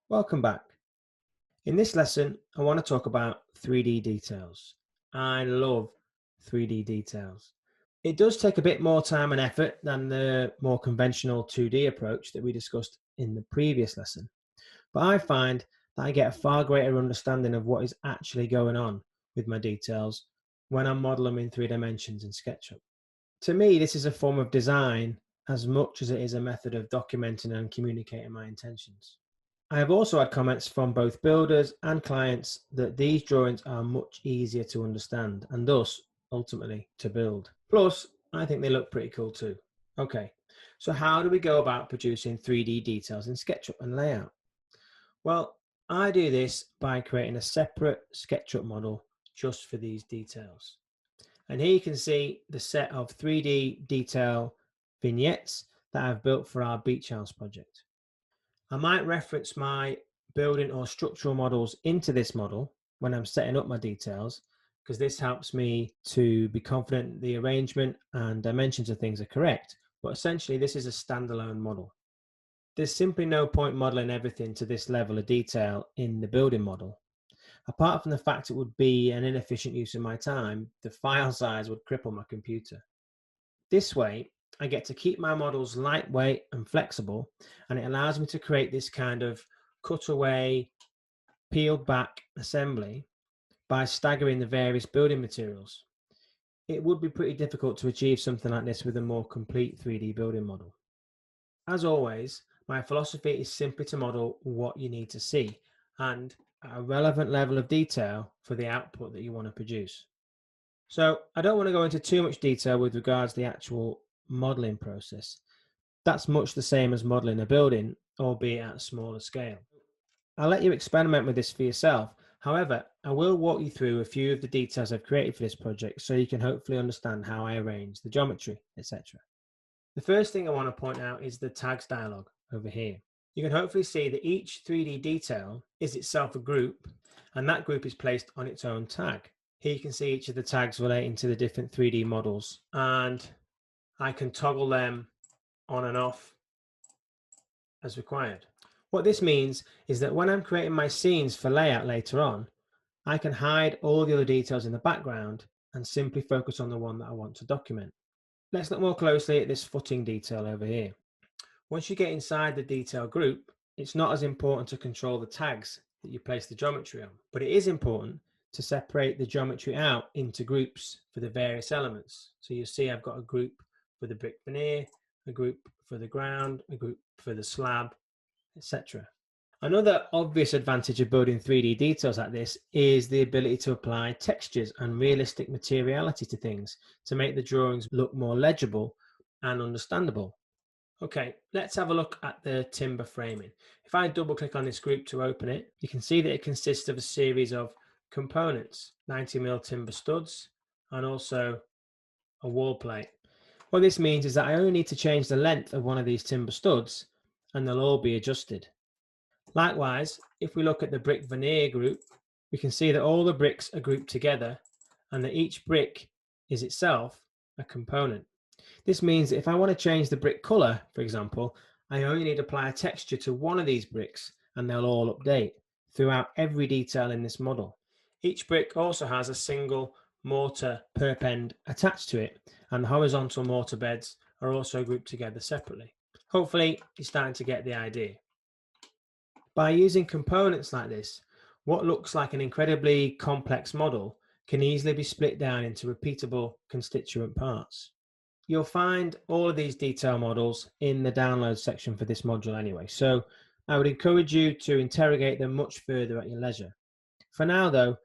Welcome back. In this lesson, I want to talk about 3D details. I love 3D details. It does take a bit more time and effort than the more conventional 2D approach that we discussed in the previous lesson, but I find that I get a far greater understanding of what is actually going on with my details when I model them in 3 dimensions in SketchUp. To me, this is a form of design as much as it is a method of documenting and communicating my intentions. I have also had comments from both builders and clients that these drawings are much easier to understand and thus ultimately to build. Plus, I think they look pretty cool too. Okay, so how do we go about producing 3D details in SketchUp and layout? Well, I do this by creating a separate SketchUp model just for these details. And here you can see the set of 3D detail vignettes that I've built for our beach house project. I might reference my building or structural models into this model when I'm setting up my details, because this helps me to be confident the arrangement and dimensions of things are correct. But essentially, this is a standalone model. There's simply no point modeling everything to this level of detail in the building model. Apart from the fact it would be an inefficient use of my time, the file size would cripple my computer. This way, I get to keep my models lightweight and flexible, and it allows me to create this kind of cutaway, peeled back assembly by staggering the various building materials. It would be pretty difficult to achieve something like this with a more complete 3D building model. As always, my philosophy is simply to model what you need to see and at a relevant level of detail for the output that you want to produce. So I don't want to go into too much detail with regards to the actual modeling process. That's much the same as modeling a building, albeit at a smaller scale. I'll let you experiment with this for yourself. However, I will walk you through a few of the details I've created for this project so you can hopefully understand how I arrange the geometry, etc. The first thing I want to point out is the tags dialog over here. You can hopefully see that each 3D detail is itself a group, and that group is placed on its own tag. Here you can see each of the tags relating to the different 3D models, and I can toggle them on and off as required. What this means is that when I'm creating my scenes for layout later on, I can hide all the other details in the background and simply focus on the one that I want to document. Let's look more closely at this footing detail over here. Once you get inside the detail group, it's not as important to control the tags that you place the geometry on, but it is important to separate the geometry out into groups for the various elements. So you see I've got a group for the brick veneer, a group for the ground, a group for the slab, etc. Another obvious advantage of building 3D details like this is the ability to apply textures and realistic materiality to things to make the drawings look more legible and understandable. Okay, let's have a look at the timber framing. If I double click on this group to open it, you can see that it consists of a series of components, 90mm timber studs, and also a wall plate. What this means is that I only need to change the length of one of these timber studs and they'll all be adjusted. Likewise, if we look at the brick veneer group, we can see that all the bricks are grouped together and that each brick is itself a component. This means that if I want to change the brick color, for example, I only need to apply a texture to one of these bricks and they'll all update throughout every detail in this model. Each brick also has a single mortar perpend attached to it, and the horizontal mortar beds are also grouped together separately. Hopefully, you're starting to get the idea. By using components like this, what looks like an incredibly complex model can easily be split down into repeatable constituent parts. You'll find all of these detail models in the download section for this module anyway, so I would encourage you to interrogate them much further at your leisure. For now though,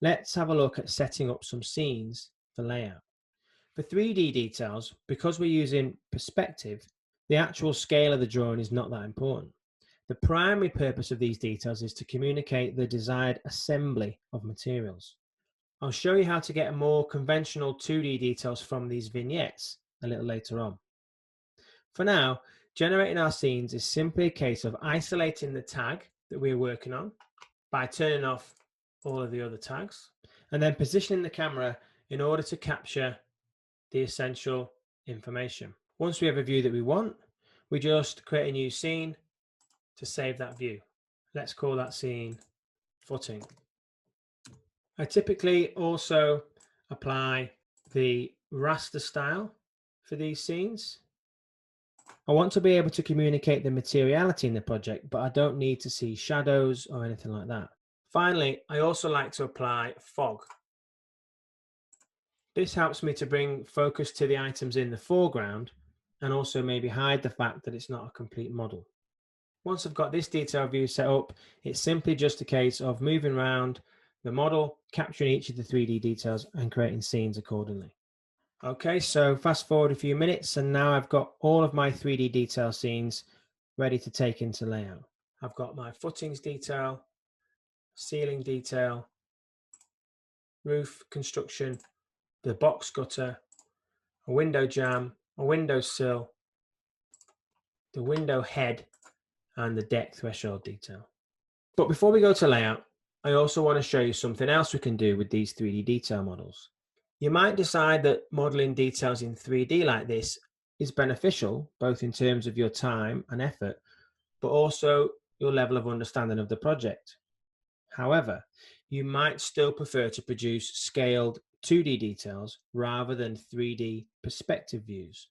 let's have a look at setting up some scenes for layout. For 3D details, because we're using perspective, the actual scale of the drawing is not that important. The primary purpose of these details is to communicate the desired assembly of materials. I'll show you how to get a more conventional 2D details from these vignettes a little later on. For now, generating our scenes is simply a case of isolating the tag that we're working on by turning off all of the other tags and then positioning the camera in order to capture the essential information. Once we have a view that we want, we just create a new scene to save that view. Let's call that scene footing. I typically also apply the raster style for these scenes. I want to be able to communicate the materiality in the project, but I don't need to see shadows or anything like that. Finally, I also like to apply fog. This helps me to bring focus to the items in the foreground and also maybe hide the fact that it's not a complete model. Once I've got this detail view set up, it's simply just a case of moving around the model, capturing each of the 3D details and creating scenes accordingly. Okay, so fast forward a few minutes and now I've got all of my 3D detail scenes ready to take into layout. I've got my footings detail, ceiling detail, roof construction, the box gutter, a window jamb, a window sill, the window head, and the deck threshold detail. But before we go to layout, I also want to show you something else we can do with these 3D detail models. You might decide that modeling details in 3D like this is beneficial, both in terms of your time and effort, but also your level of understanding of the project. However, you might still prefer to produce scaled 2D details rather than 3D perspective views.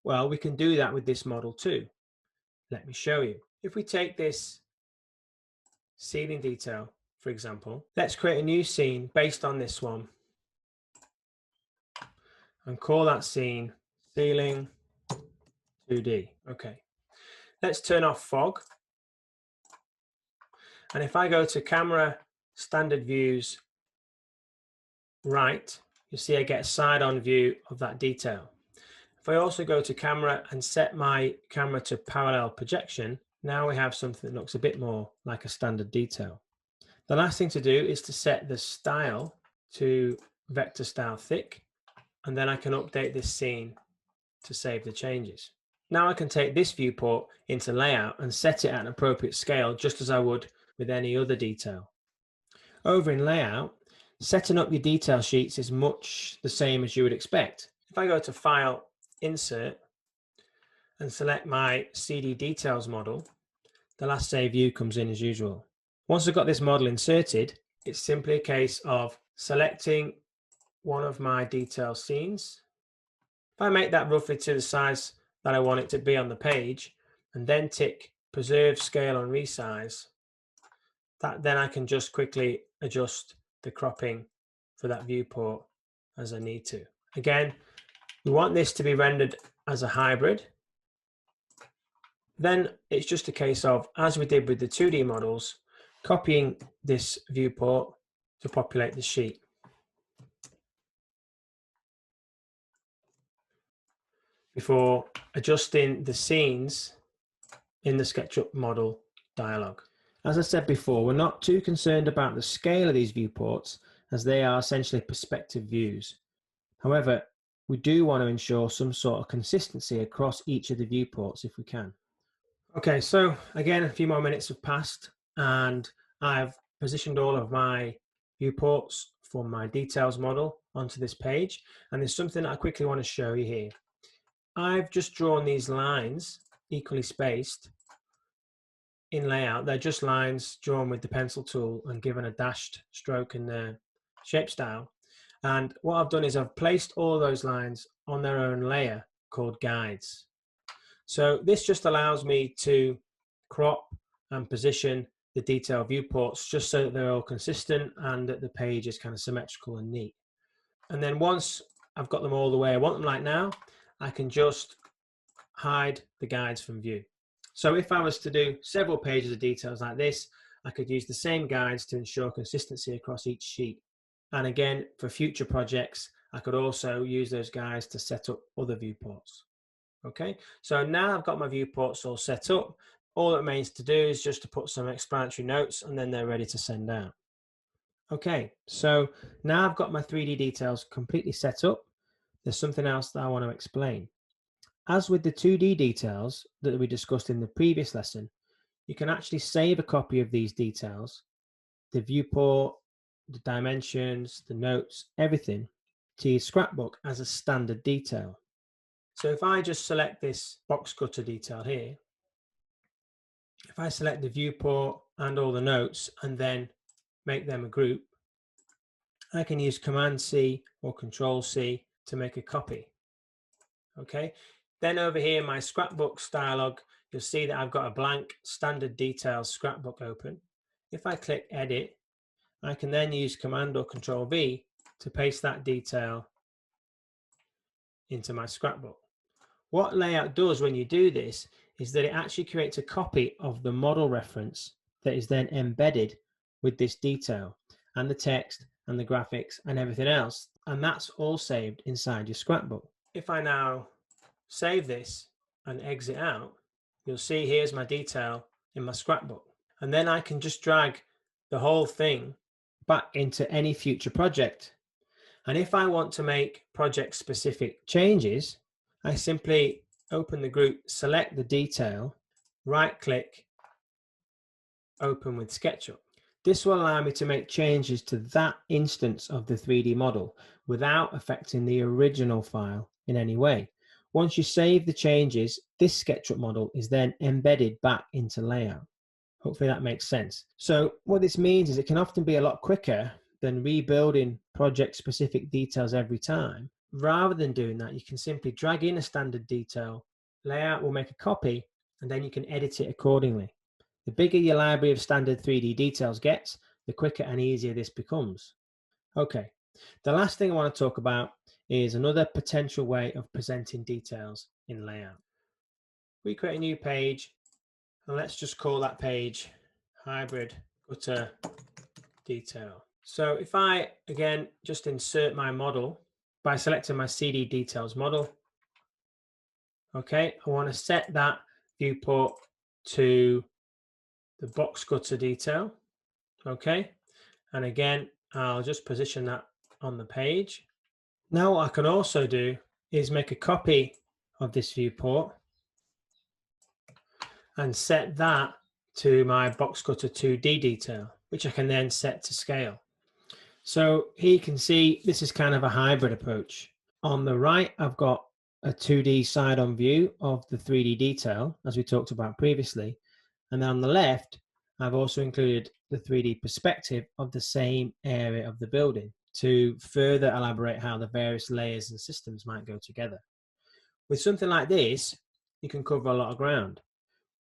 Well, we can do that with this model too. Let me show you. If we take this ceiling detail, for example, let's create a new scene based on this one and call that scene ceiling 2D. Okay, let's turn off fog. And if I go to camera, standard views, right, you see I get a side-on view of that detail. If I also go to camera and set my camera to parallel projection, now we have something that looks a bit more like a standard detail. The last thing to do is to set the style to vector style thick, and then I can update this scene to save the changes. Now I can take this viewport into layout and set it at an appropriate scale, just as I would with any other detail. Over in layout, setting up your detail sheets is much the same as you would expect. If I go to File, Insert, and select my CD Details model, the last save view comes in as usual. Once I've got this model inserted, it's simply a case of selecting one of my detail scenes. If I make that roughly to the size that I want it to be on the page, and then tick Preserve Scale and Resize, then I can just quickly adjust the cropping for that viewport as I need to. Again, we want this to be rendered as a hybrid. Then it's just a case of, as we did with the 2D models, copying this viewport to populate the sheet. Before adjusting the scenes in the SketchUp model dialog. As I said before, we're not too concerned about the scale of these viewports as they are essentially perspective views. However, we do want to ensure some sort of consistency across each of the viewports if we can. Okay, so again, a few more minutes have passed and I've positioned all of my viewports for my details model onto this page. And there's something that I quickly want to show you here. I've just drawn these lines equally spaced in layout. They're just lines drawn with the pencil tool and given a dashed stroke in the shape style. And what I've done is I've placed all those lines on their own layer called guides. So this just allows me to crop and position the detail viewports just so that they're all consistent and that the page is kind of symmetrical and neat. And then once I've got them all the way I want them like now, I can just hide the guides from view. So if I was to do several pages of details like this, I could use the same guides to ensure consistency across each sheet. And again, for future projects, I could also use those guides to set up other viewports. Okay, so now I've got my viewports all set up. All it remains to do is just to put some explanatory notes and then they're ready to send out. Okay, so now I've got my 3D details completely set up. There's something else that I want to explain. As with the 2D details that we discussed in the previous lesson, you can actually save a copy of these details, the viewport, the dimensions, the notes, everything, to your scrapbook as a standard detail. So if I just select this box cutter detail here, if I select the viewport, and all the notes and then make them a group, I can use Command C or Control C to make a copy. Okay, then over here in my scrapbooks dialog, you'll see that I've got a blank standard details scrapbook open. If I click edit, I can then use Command or Control V to paste that detail into my scrapbook. What layout does when you do this is that it actually creates a copy of the model reference that is then embedded with this detail and the text and the graphics and everything else, and that's all saved inside your scrapbook. If I now save this and exit out, you'll see here's my detail in my scrapbook, and then I can just drag the whole thing back into any future project. And if I want to make project specific changes, I simply open the group, select the detail, right click, open with SketchUp. This will allow me to make changes to that instance of the 3D model without affecting the original file in any way. Once you save the changes, this SketchUp model is then embedded back into layout. Hopefully that makes sense. So what this means is it can often be a lot quicker than rebuilding project specific details every time. Rather than doing that, you can simply drag in a standard detail, layout will make a copy, and then you can edit it accordingly. The bigger your library of standard 3D details gets, the quicker and easier this becomes. Okay, the last thing I want to talk about is another potential way of presenting details in layout. We create a new page, and let's just call that page hybrid gutter detail. So if I, again, just insert my model by selecting my CD details model, okay, I want to set that viewport to the box gutter detail, okay, and again, I'll just position that on the page. Now what I can also do is make a copy of this viewport and set that to my box gutter 2D detail, which I can then set to scale. So here you can see this is kind of a hybrid approach. On the right, I've got a 2D side-on view of the 3D detail, as we talked about previously. And then on the left, I've also included the 3D perspective of the same area of the building to further elaborate how the various layers and systems might go together. With something like this, you can cover a lot of ground.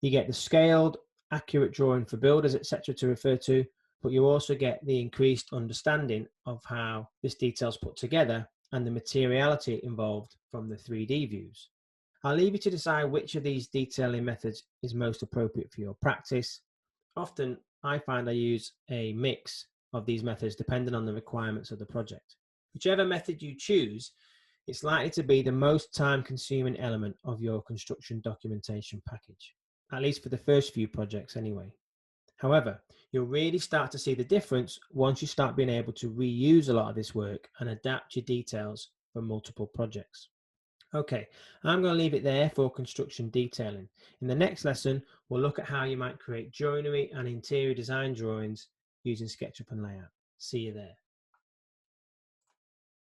You get the scaled, accurate drawing for builders, etc. to refer to, but you also get the increased understanding of how this detail is put together and the materiality involved from the 3D views. I'll leave you to decide which of these detailing methods is most appropriate for your practice. Often I find I use a mix of these methods depending on the requirements of the project. Whichever method you choose, it's likely to be the most time-consuming element of your construction documentation package, at least for the first few projects anyway. However, you'll really start to see the difference once you start being able to reuse a lot of this work and adapt your details for multiple projects. Okay, I'm going to leave it there for construction detailing. In the next lesson, we'll look at how you might create joinery and interior design drawings using SketchUp and Layout. See you there.